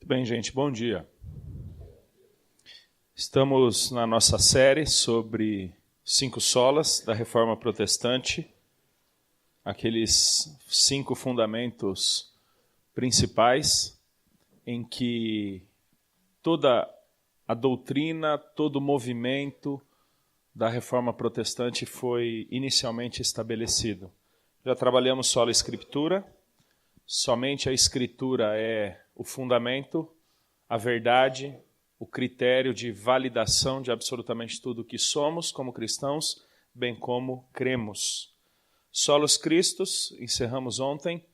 Bem, gente, bom dia. Estamos na nossa série sobre 5 solas da Reforma Protestante, aqueles 5 fundamentos principais em que toda a doutrina, todo o movimento da Reforma Protestante foi inicialmente estabelecido. Já trabalhamos sola Escritura, somente a Escritura é o fundamento, a verdade, o critério de validação de absolutamente tudo o que somos como cristãos, bem como cremos. Solos Christus, encerramos ontem.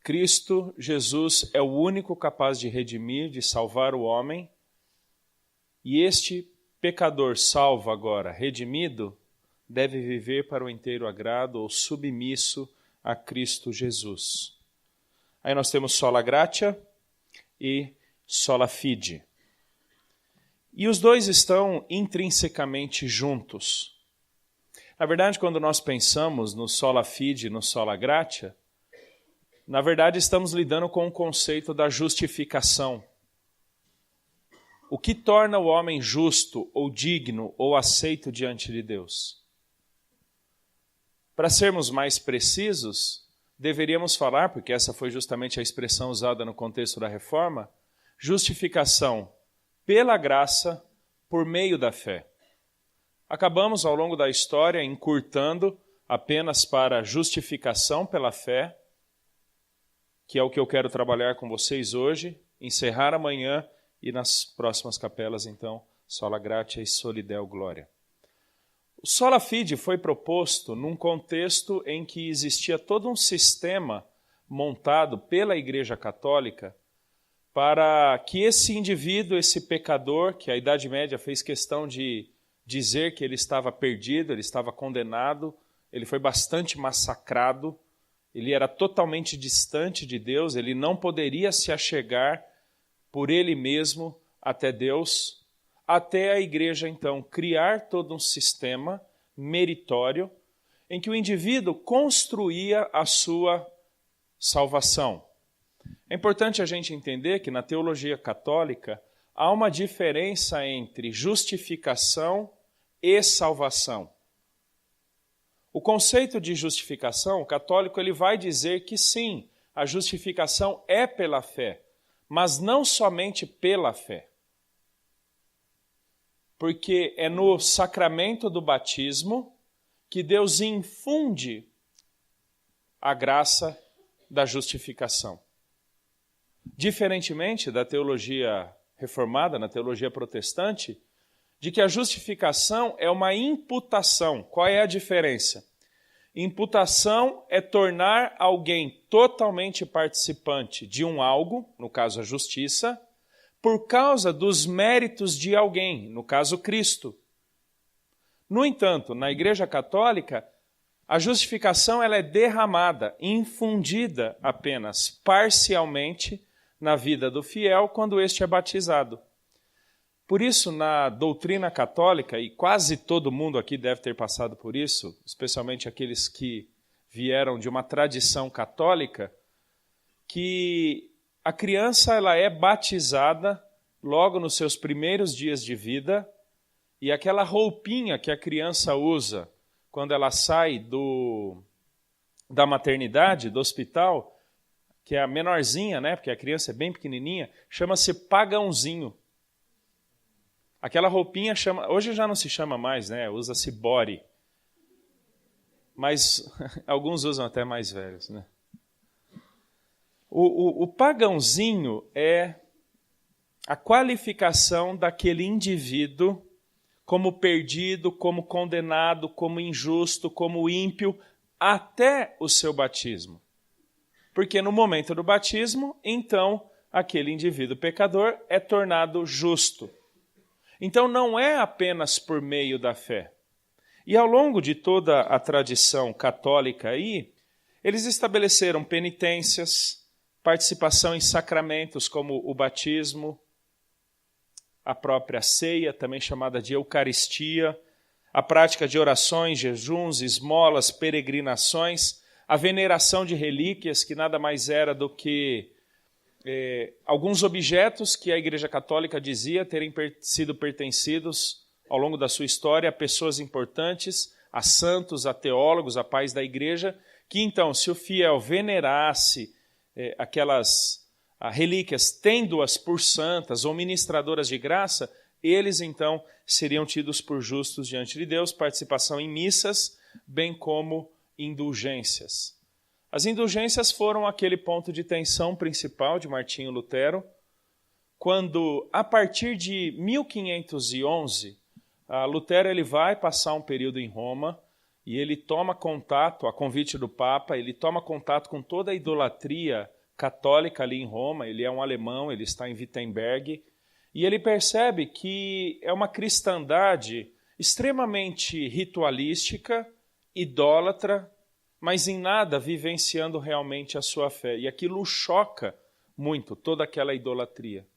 Cristo, Jesus, é o único capaz de redimir, de salvar o homem. E este pecador salvo agora, redimido, deve viver para o inteiro agrado ou submisso a Cristo Jesus. Aí nós temos sola gratia e sola fide. E os dois estão intrinsecamente juntos. Na verdade, quando nós pensamos no sola fide e no sola gratia, na verdade estamos lidando com o conceito da justificação. O que torna o homem justo ou digno ou aceito diante de Deus? Para sermos mais precisos, deveríamos falar, porque essa foi justamente a expressão usada no contexto da reforma, justificação pela graça por meio da fé. Acabamos ao longo da história encurtando apenas para justificação pela fé, que é o que eu quero trabalhar com vocês hoje, encerrar amanhã e nas próximas capelas, então, sola gratia e soli deo gloria. O sola fide foi proposto num contexto em que existia todo um sistema montado pela Igreja Católica para que esse indivíduo, esse pecador, que a Idade Média fez questão de dizer que ele estava perdido, ele estava condenado, ele foi bastante massacrado, ele era totalmente distante de Deus, ele não poderia se achegar por ele mesmo até Deus, até a igreja, então, criar todo um sistema meritório em que o indivíduo construía a sua salvação. É importante a gente entender que na teologia católica há uma diferença entre justificação e salvação. O conceito de justificação, o católico ele vai dizer que sim, a justificação é pela fé, mas não somente pela fé. Porque é no sacramento do batismo que Deus infunde a graça da justificação. Diferentemente da teologia reformada, na teologia protestante, de que a justificação é uma imputação. Qual é a diferença? Imputação é tornar alguém totalmente participante de um algo, no caso a justiça, por causa dos méritos de alguém, no caso Cristo. No entanto, na Igreja Católica, a justificação ela é derramada, infundida apenas parcialmente na vida do fiel quando este é batizado. Por isso, na doutrina católica, e quase todo mundo aqui deve ter passado por isso, especialmente aqueles que vieram de uma tradição católica, que a criança ela é batizada logo nos seus primeiros dias de vida e aquela roupinha que a criança usa quando ela sai da maternidade, do hospital, que é a menorzinha, né? Porque a criança é bem pequenininha, chama-se pagãozinho. Aquela roupinha hoje já não se chama mais, né? Usa-se body. Mas alguns usam até mais velhos, né? O pagãozinho é a qualificação daquele indivíduo como perdido, como condenado, como injusto, como ímpio, até o seu batismo. Porque no momento do batismo, então, aquele indivíduo pecador é tornado justo. Então não é apenas por meio da fé. E ao longo de toda a tradição católica aí, eles estabeleceram penitências, participação em sacramentos como o batismo, a própria ceia, também chamada de Eucaristia, a prática de orações, jejuns, esmolas, peregrinações, a veneração de relíquias, que nada mais era do que alguns objetos que a Igreja Católica dizia terem sido pertencidos ao longo da sua história a pessoas importantes, a santos, a teólogos, a pais da Igreja, que então, se o fiel venerasse aquelas relíquias, tendo-as por santas ou ministradoras de graça, eles então seriam tidos por justos diante de Deus, participação em missas, bem como indulgências. As indulgências foram aquele ponto de tensão principal de Martinho Lutero, quando, a partir de 1511, Lutero ele vai passar um período em Roma e ele toma contato, a convite do Papa, ele toma contato com toda a idolatria católica ali em Roma. Ele é um alemão, ele está em Wittenberg, e ele percebe que é uma cristandade extremamente ritualística, idólatra, mas em nada vivenciando realmente a sua fé. E aquilo choca muito, toda aquela idolatria.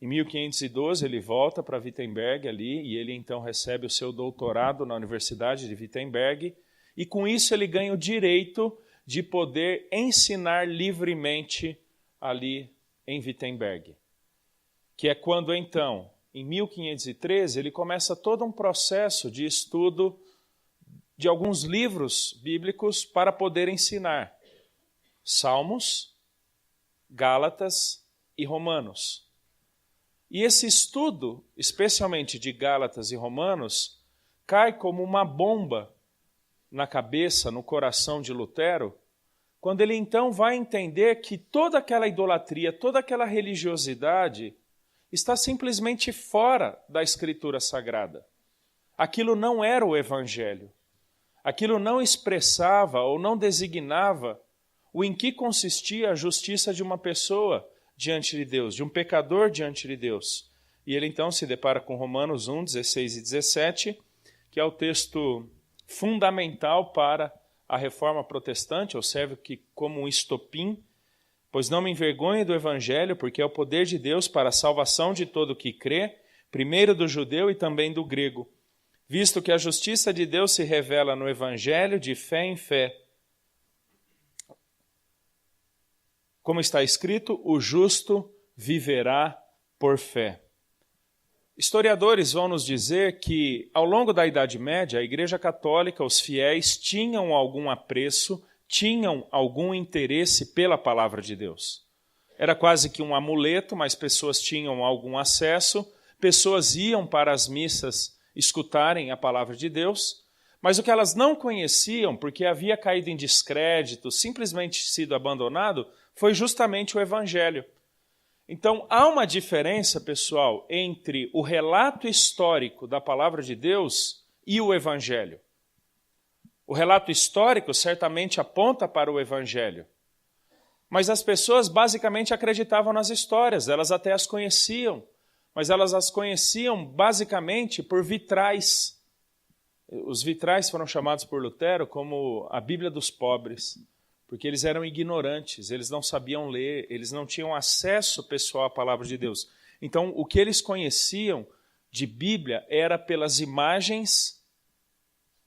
Em 1512 ele volta para Wittenberg ali, e ele então recebe o seu doutorado na Universidade de Wittenberg, e com isso ele ganha o direito de poder ensinar livremente ali em Wittenberg. Que é quando então, em 1513, ele começa todo um processo de estudo de alguns livros bíblicos para poder ensinar Salmos, Gálatas e Romanos. E esse estudo, especialmente de Gálatas e Romanos, cai como uma bomba na cabeça, no coração de Lutero, quando ele então vai entender que toda aquela idolatria, toda aquela religiosidade está simplesmente fora da Escritura Sagrada. Aquilo não era o Evangelho. Aquilo não expressava ou não designava o em que consistia a justiça de uma pessoa diante de Deus, de um pecador diante de Deus. E ele então se depara com Romanos 1, 16 e 17, que é o texto fundamental para a reforma protestante, ou serve como um estopim, pois não me envergonho do Evangelho, porque é o poder de Deus para a salvação de todo o que crê, primeiro do judeu e também do grego, visto que a justiça de Deus se revela no Evangelho de fé em fé. Como está escrito, o justo viverá por fé. Historiadores vão nos dizer que, ao longo da Idade Média, a Igreja Católica, os fiéis, tinham algum apreço, tinham algum interesse pela palavra de Deus. Era quase que um amuleto, mas pessoas tinham algum acesso, pessoas iam para as missas escutarem a palavra de Deus, mas o que elas não conheciam, porque havia caído em descrédito, simplesmente sido abandonado, foi justamente o Evangelho. Então, há uma diferença, pessoal, entre o relato histórico da palavra de Deus e o Evangelho. O relato histórico certamente aponta para o Evangelho, mas as pessoas basicamente acreditavam nas histórias, elas até as conheciam, mas elas as conheciam basicamente por vitrais. Os vitrais foram chamados por Lutero como a Bíblia dos pobres, porque eles eram ignorantes, eles não sabiam ler, eles não tinham acesso pessoal à palavra de Deus. Então, o que eles conheciam de Bíblia era pelas imagens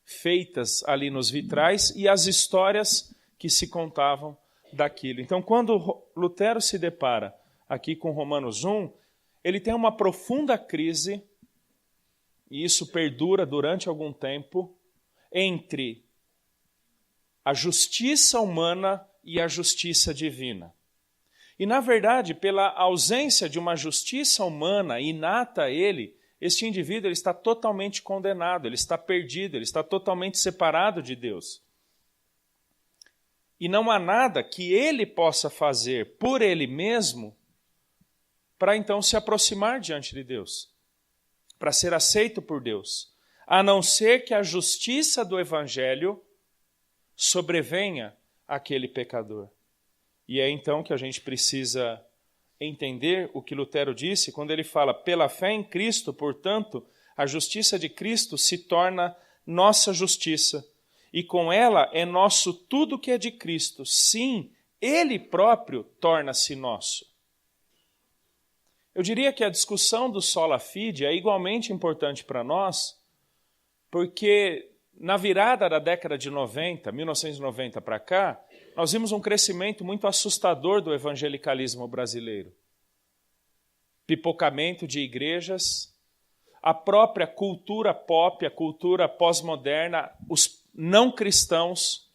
feitas ali nos vitrais e as histórias que se contavam daquilo. Então, quando Lutero se depara aqui com Romanos 1, ele tem uma profunda crise, e isso perdura durante algum tempo, entre a justiça humana e a justiça divina. E, na verdade, pela ausência de uma justiça humana inata a ele, este indivíduo ele está totalmente condenado, ele está perdido, ele está totalmente separado de Deus. E não há nada que ele possa fazer por ele mesmo para então se aproximar diante de Deus, para ser aceito por Deus, a não ser que a justiça do Evangelho sobrevenha àquele pecador. E é então que a gente precisa entender o que Lutero disse quando ele fala: pela fé em Cristo, portanto, a justiça de Cristo se torna nossa justiça, e com ela é nosso tudo que é de Cristo. Sim, Ele próprio torna-se nosso. Eu diria que a discussão do sola fide é igualmente importante para nós, porque na virada da década de 90, 1990 para cá, nós vimos um crescimento muito assustador do evangelicalismo brasileiro. Pipocamento de igrejas, a própria cultura pop, a cultura pós-moderna, os não cristãos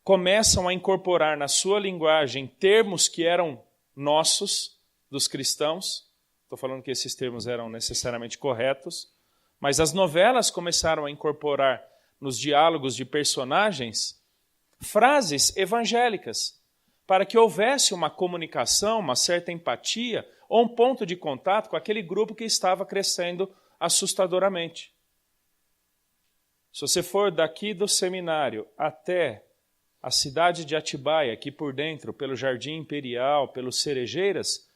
começam a incorporar na sua linguagem termos que eram nossos, dos cristãos. Estou falando que esses termos eram necessariamente corretos, mas as novelas começaram a incorporar nos diálogos de personagens frases evangélicas, para que houvesse uma comunicação, uma certa empatia ou um ponto de contato com aquele grupo que estava crescendo assustadoramente. Se você for daqui do seminário até a cidade de Atibaia, aqui por dentro, pelo Jardim Imperial, pelos Cerejeiras,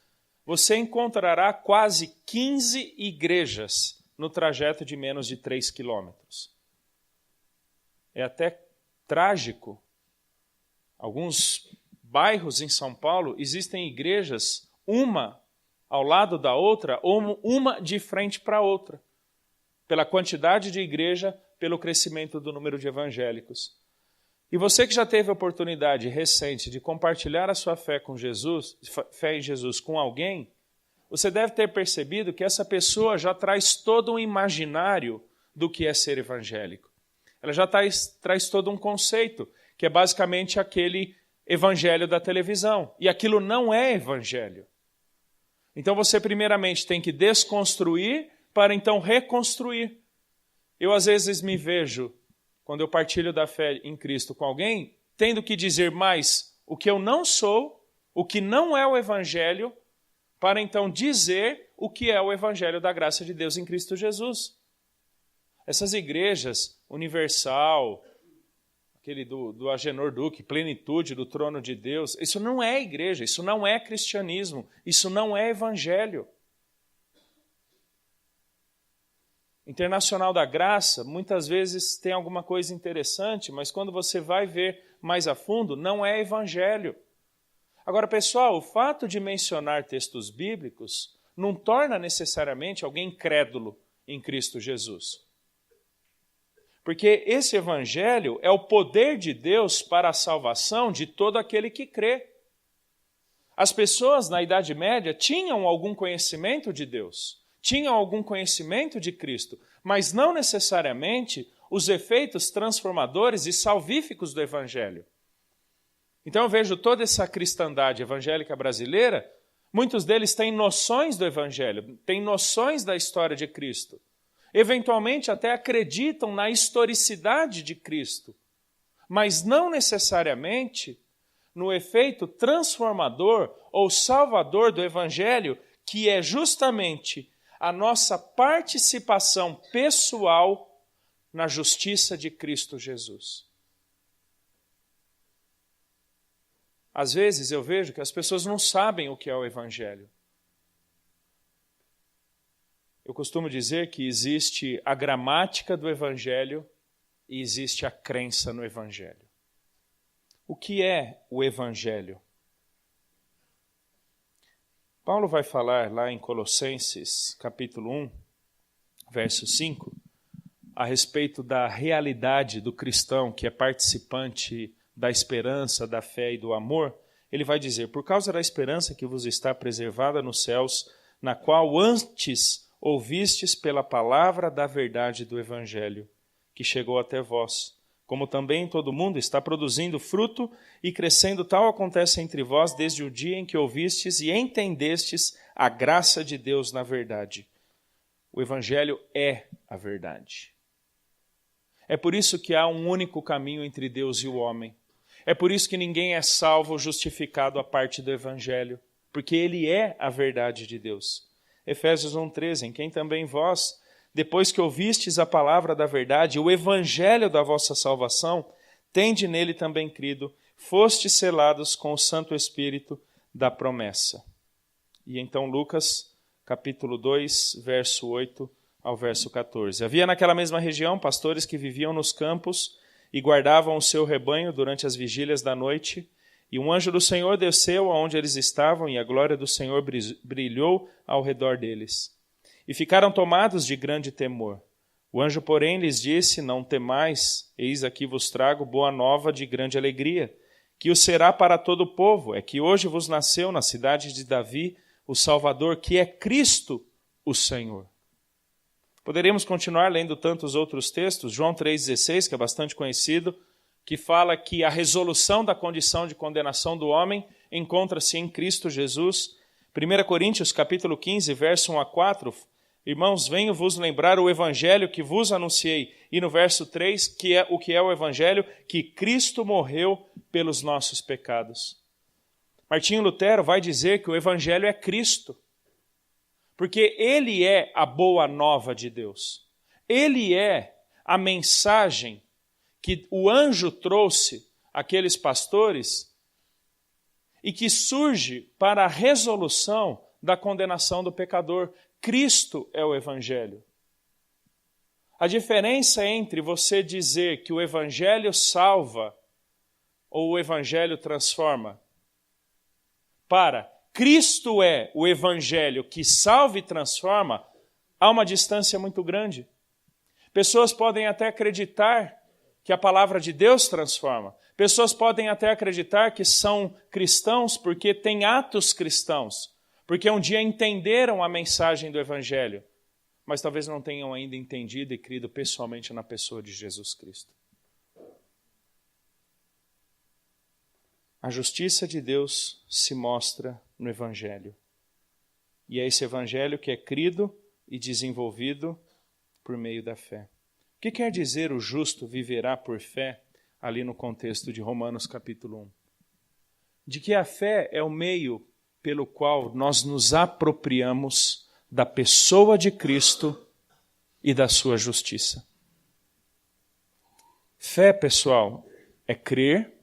você encontrará quase 15 igrejas no trajeto de menos de 3 quilômetros. É até trágico. Alguns bairros em São Paulo existem igrejas, uma ao lado da outra, ou uma de frente para a outra, pela quantidade de igreja, pelo crescimento do número de evangélicos. E você que já teve a oportunidade recente de compartilhar a sua fé com Jesus, fé em Jesus com alguém, você deve ter percebido que essa pessoa já traz todo um imaginário do que é ser evangélico. Ela já traz todo um conceito, que é basicamente aquele evangelho da televisão. E aquilo não é evangelho. Então você primeiramente tem que desconstruir para então reconstruir. Eu às vezes me vejo, quando eu partilho da fé em Cristo com alguém, tendo que dizer mais o que eu não sou, o que não é o evangelho, para então dizer o que é o evangelho da graça de Deus em Cristo Jesus. Essas igrejas, Universal, aquele do Agenor Duque, Plenitude do Trono de Deus, isso não é igreja, isso não é cristianismo, isso não é evangelho. Internacional da Graça, muitas vezes tem alguma coisa interessante, mas quando você vai ver mais a fundo, não é evangelho. Agora, pessoal, o fato de mencionar textos bíblicos não torna necessariamente alguém crédulo em Cristo Jesus. Porque esse evangelho é o poder de Deus para a salvação de todo aquele que crê. As pessoas na Idade Média tinham algum conhecimento de Deus, tinham algum conhecimento de Cristo, mas não necessariamente os efeitos transformadores e salvíficos do evangelho. Então eu vejo toda essa cristandade evangélica brasileira, muitos deles têm noções do evangelho, têm noções da história de Cristo. Eventualmente até acreditam na historicidade de Cristo, mas não necessariamente no efeito transformador ou salvador do evangelho, que é justamente a nossa participação pessoal na justiça de Cristo Jesus. Às vezes eu vejo que as pessoas não sabem o que é o evangelho. Eu costumo dizer que existe a gramática do evangelho e existe a crença no evangelho. O que é o evangelho? Paulo vai falar lá em Colossenses, capítulo 1, verso 5, a respeito da realidade do cristão que é participante da esperança, da fé e do amor. Ele vai dizer: por causa da esperança que vos está preservada nos céus, na qual antes ouvistes pela palavra da verdade do evangelho, que chegou até vós, como também todo mundo está produzindo fruto e crescendo, tal acontece entre vós desde o dia em que ouvistes e entendestes a graça de Deus na verdade. O evangelho é a verdade. É por isso que há um único caminho entre Deus e o homem. É por isso que ninguém é salvo ou justificado à parte do evangelho, porque ele é a verdade de Deus. Efésios 1,13, em quem também vós, depois que ouvistes a palavra da verdade, o evangelho da vossa salvação, tende nele também crido, fostes selados com o Santo Espírito da promessa. E então Lucas, capítulo 2, verso 8 ao verso 14. Havia naquela mesma região pastores que viviam nos campos e guardavam o seu rebanho durante as vigílias da noite, e um anjo do Senhor desceu aonde eles estavam, e a glória do Senhor brilhou ao redor deles. E ficaram tomados de grande temor. O anjo, porém, lhes disse: não temais, eis aqui vos trago boa nova de grande alegria, que o será para todo o povo, é que hoje vos nasceu na cidade de Davi o Salvador, que é Cristo o Senhor. Poderíamos continuar lendo tantos outros textos, João 3,16, que é bastante conhecido, que fala que a resolução da condição de condenação do homem encontra-se em Cristo Jesus. 1 Coríntios capítulo 15, verso 1 a 4, irmãos, venho vos lembrar o evangelho que vos anunciei. E no verso 3, que é o evangelho, que Cristo morreu pelos nossos pecados. Martinho Lutero vai dizer que o evangelho é Cristo, porque ele é a boa nova de Deus. Ele é a mensagem que o anjo trouxe àqueles pastores e que surge para a resolução da condenação do pecador. Cristo é o evangelho. A diferença entre você dizer que o evangelho salva ou o evangelho transforma para Cristo é o evangelho que salva e transforma, há uma distância muito grande. Pessoas podem até acreditar que a palavra de Deus transforma. Pessoas podem até acreditar que são cristãos porque têm atos cristãos, porque um dia entenderam a mensagem do evangelho, mas talvez não tenham ainda entendido e crido pessoalmente na pessoa de Jesus Cristo. A justiça de Deus se mostra no Evangelho. E é esse Evangelho que é crido e desenvolvido por meio da fé. O que quer dizer o justo viverá por fé, ali no contexto de Romanos capítulo 1? De que a fé é o meio pelo qual nós nos apropriamos da pessoa de Cristo e da sua justiça. Fé, pessoal, é crer,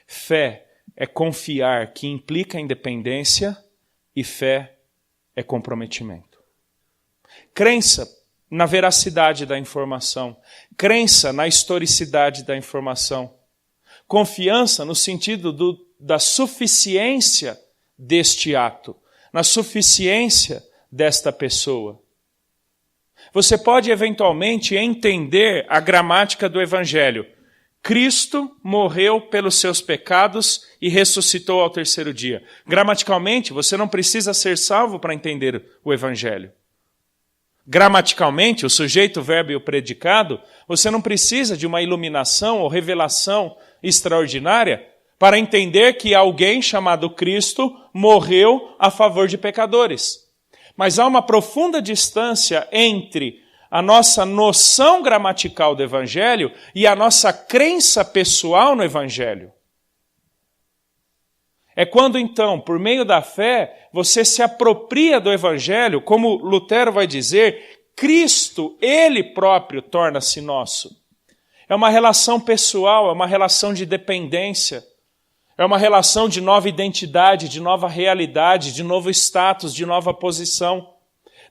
fé é confiar, que implica independência, e fé é comprometimento. Crença na veracidade da informação, crença na historicidade da informação, confiança no sentido da suficiência deste ato, na suficiência desta pessoa. Você pode eventualmente entender a gramática do Evangelho. Cristo morreu pelos seus pecados e ressuscitou ao terceiro dia. Gramaticalmente, você não precisa ser salvo para entender o Evangelho. Gramaticalmente, o sujeito, o verbo e o predicado, você não precisa de uma iluminação ou revelação extraordinária para entender que alguém chamado Cristo morreu a favor de pecadores. Mas há uma profunda distância entre a nossa noção gramatical do Evangelho e a nossa crença pessoal no Evangelho. É quando, então, por meio da fé, você se apropria do Evangelho, como Lutero vai dizer, Cristo, Ele próprio, torna-se nosso. É uma relação pessoal, é uma relação de dependência, é uma relação de nova identidade, de nova realidade, de novo status, de nova posição.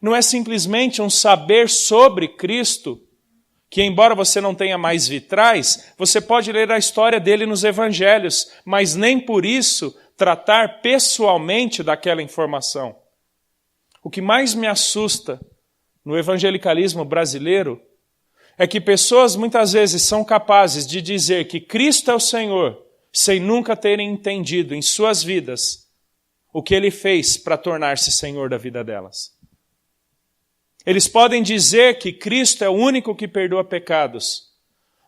Não é simplesmente um saber sobre Cristo, que embora você não tenha mais vitrais, você pode ler a história dele nos evangelhos, mas nem por isso tratar pessoalmente daquela informação. O que mais me assusta no evangelicalismo brasileiro é que pessoas muitas vezes são capazes de dizer que Cristo é o Senhor, sem nunca terem entendido em suas vidas o que Ele fez para tornar-se Senhor da vida delas. Eles podem dizer que Cristo é o único que perdoa pecados,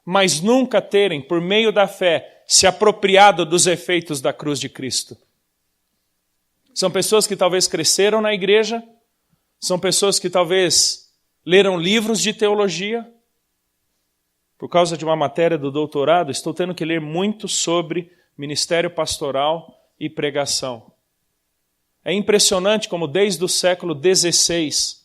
mas nunca terem, por meio da fé, se apropriado dos efeitos da cruz de Cristo. São pessoas que talvez cresceram na igreja, são pessoas que talvez leram livros de teologia. Por causa de uma matéria do doutorado, estou tendo que ler muito sobre ministério pastoral e pregação. É impressionante como desde o século XVI,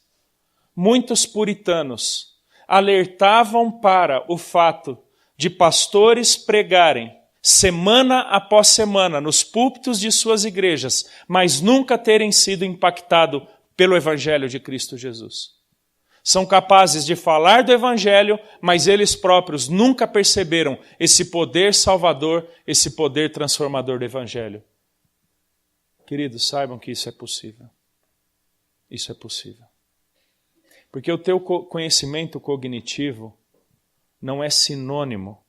muitos puritanos alertavam para o fato de pastores pregarem semana após semana nos púlpitos de suas igrejas, mas nunca terem sido impactados pelo Evangelho de Cristo Jesus. São capazes de falar do Evangelho, mas eles próprios nunca perceberam esse poder salvador, esse poder transformador do Evangelho. Queridos, saibam que isso é possível. Isso é possível. Porque o teu conhecimento cognitivo não é sinônimo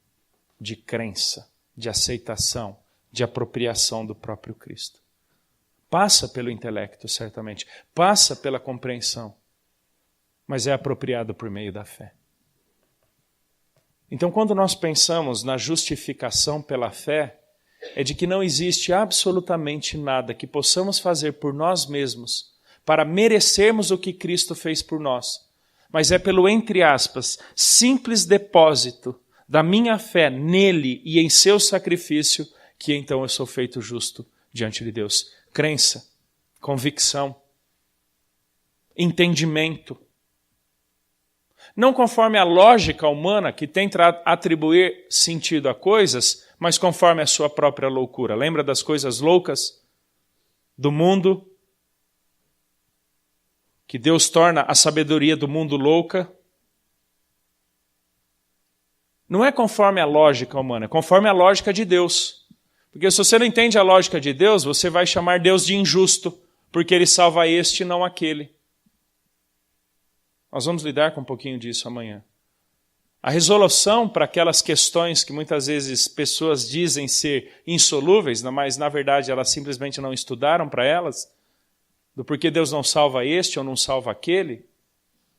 de crença, de aceitação, de apropriação do próprio Cristo. Passa pelo intelecto, certamente, passa pela compreensão, mas é apropriado por meio da fé. Então, quando nós pensamos na justificação pela fé, é de que não existe absolutamente nada que possamos fazer por nós mesmos para merecermos o que Cristo fez por nós, mas é pelo, entre aspas, simples depósito da minha fé nele e em seu sacrifício que então eu sou feito justo diante de Deus. Crença, convicção, entendimento. Não conforme a lógica humana que tenta atribuir sentido a coisas, mas conforme a sua própria loucura. Lembra das coisas loucas do mundo? Que Deus torna a sabedoria do mundo louca? Não é conforme a lógica humana, é conforme a lógica de Deus. Porque se você não entende a lógica de Deus, você vai chamar Deus de injusto, porque ele salva este e não aquele. Nós vamos lidar com um pouquinho disso amanhã. A resolução para aquelas questões que muitas vezes pessoas dizem ser insolúveis, mas na verdade elas simplesmente não estudaram para elas, do porquê Deus não salva este ou não salva aquele,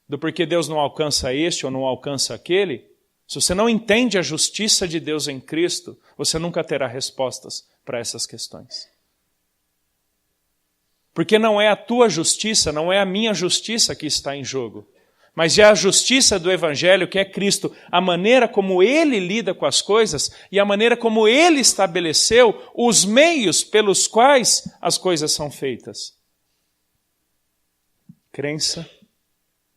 do porquê Deus não alcança este ou não alcança aquele. Se você não entende a justiça de Deus em Cristo, você nunca terá respostas para essas questões. Porque não é a tua justiça, não é a minha justiça que está em jogo, mas é a justiça do Evangelho, que é Cristo, a maneira como Ele lida com as coisas e a maneira como Ele estabeleceu os meios pelos quais as coisas são feitas. Crença,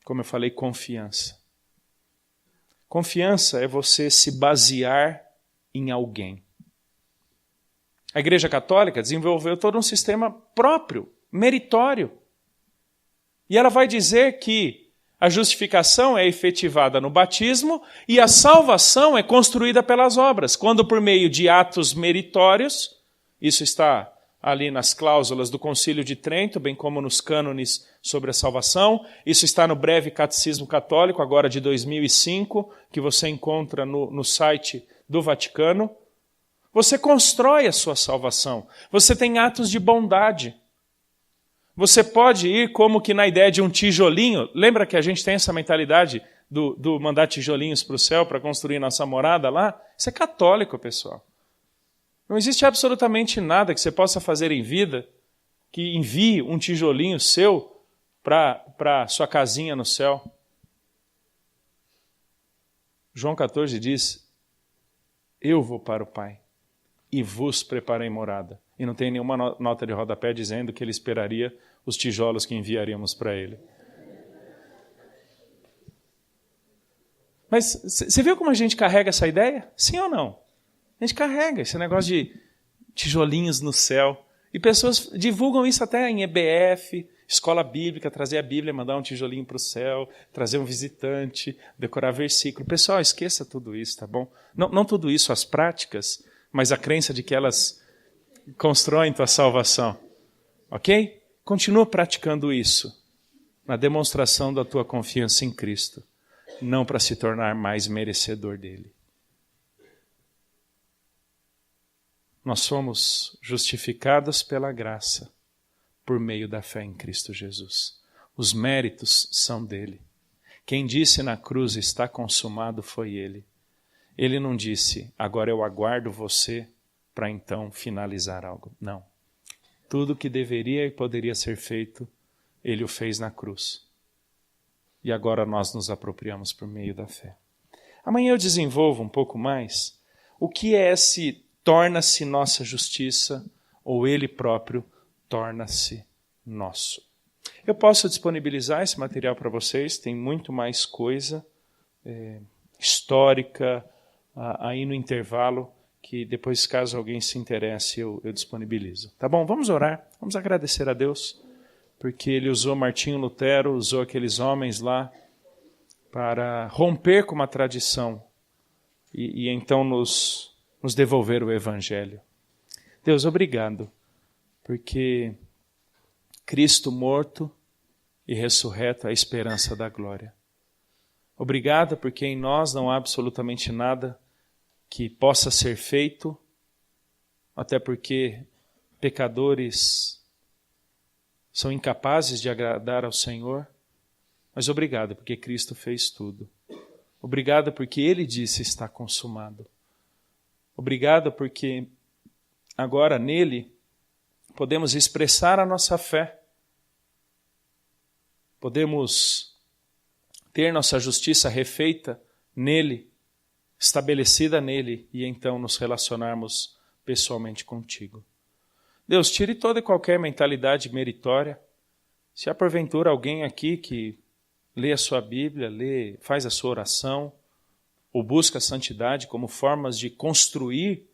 como eu falei, confiança. Confiança é você se basear em alguém. A Igreja Católica desenvolveu todo um sistema próprio, meritório. E ela vai dizer que a justificação é efetivada no batismo e a salvação é construída pelas obras. Quando por meio de atos meritórios, isso está ali nas cláusulas do Concílio de Trento, bem como nos cânones sobre a salvação. Isso está no Breve Catecismo Católico, agora de 2005, que você encontra no site do Vaticano. Você constrói a sua salvação. Você tem atos de bondade. Você pode ir como que na ideia de um tijolinho. Lembra que a gente tem essa mentalidade do mandar tijolinhos para o céu para construir nossa morada lá? Isso é católico, pessoal. Não existe absolutamente nada que você possa fazer em vida que envie um tijolinho seu para sua casinha no céu. João 14 diz, eu vou para o Pai e vos preparei morada. E não tem nenhuma nota de rodapé dizendo que ele esperaria os tijolos que enviaríamos para ele. Mas você viu como a gente carrega essa ideia? Sim ou não? A gente carrega esse negócio de tijolinhos no céu. E pessoas divulgam isso até em EBF, escola bíblica, trazer a Bíblia, mandar um tijolinho para o céu, trazer um visitante, decorar versículo. Pessoal, esqueça tudo isso, tá bom? Não tudo isso, as práticas, mas a crença de que elas constroem tua salvação. Ok? Continua praticando isso na demonstração da tua confiança em Cristo, não para se tornar mais merecedor dele. Nós somos justificados pela graça por meio da fé em Cristo Jesus. Os méritos são dele. Quem disse na cruz está consumado foi ele. Ele não disse, agora eu aguardo você para então finalizar algo. Não. Tudo que deveria e poderia ser feito, ele o fez na cruz. E agora nós nos apropriamos por meio da fé. Amanhã eu desenvolvo um pouco mais o que é esse torna-se nossa justiça, ou ele próprio torna-se nosso. Eu posso disponibilizar esse material para vocês, tem muito mais coisa histórica aí no intervalo, que depois, caso alguém se interesse, eu disponibilizo. Tá bom? Vamos orar, vamos agradecer a Deus, porque ele usou Martinho Lutero, usou aqueles homens lá para romper com uma tradição e então nos devolver o Evangelho. Deus, obrigado, porque Cristo morto e ressurreto é a esperança da glória. Obrigado porque em nós não há absolutamente nada que possa ser feito. até porque pecadores são incapazes de agradar ao Senhor, mas obrigado porque Cristo fez tudo. Obrigado porque Ele disse está consumado. Obrigado porque agora nele podemos expressar a nossa fé. Podemos ter nossa justiça refeita nele, estabelecida nele, e então nos relacionarmos pessoalmente contigo. Deus, tire toda e qualquer mentalidade meritória. Se há porventura alguém aqui que lê a sua Bíblia, faz a sua oração, ou busca a santidade como formas de construir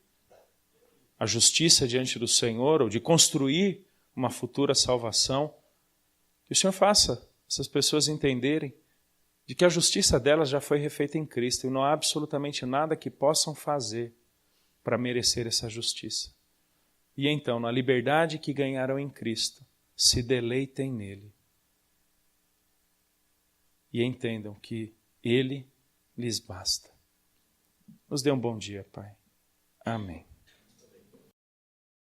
a justiça diante do Senhor, ou de construir uma futura salvação, que o Senhor faça essas pessoas entenderem de que a justiça delas já foi refeita em Cristo e não há absolutamente nada que possam fazer para merecer essa justiça. E então, na liberdade que ganharam em Cristo, se deleitem nele. E entendam que Ele lhes basta. Nos dê um bom dia, Pai. Amém.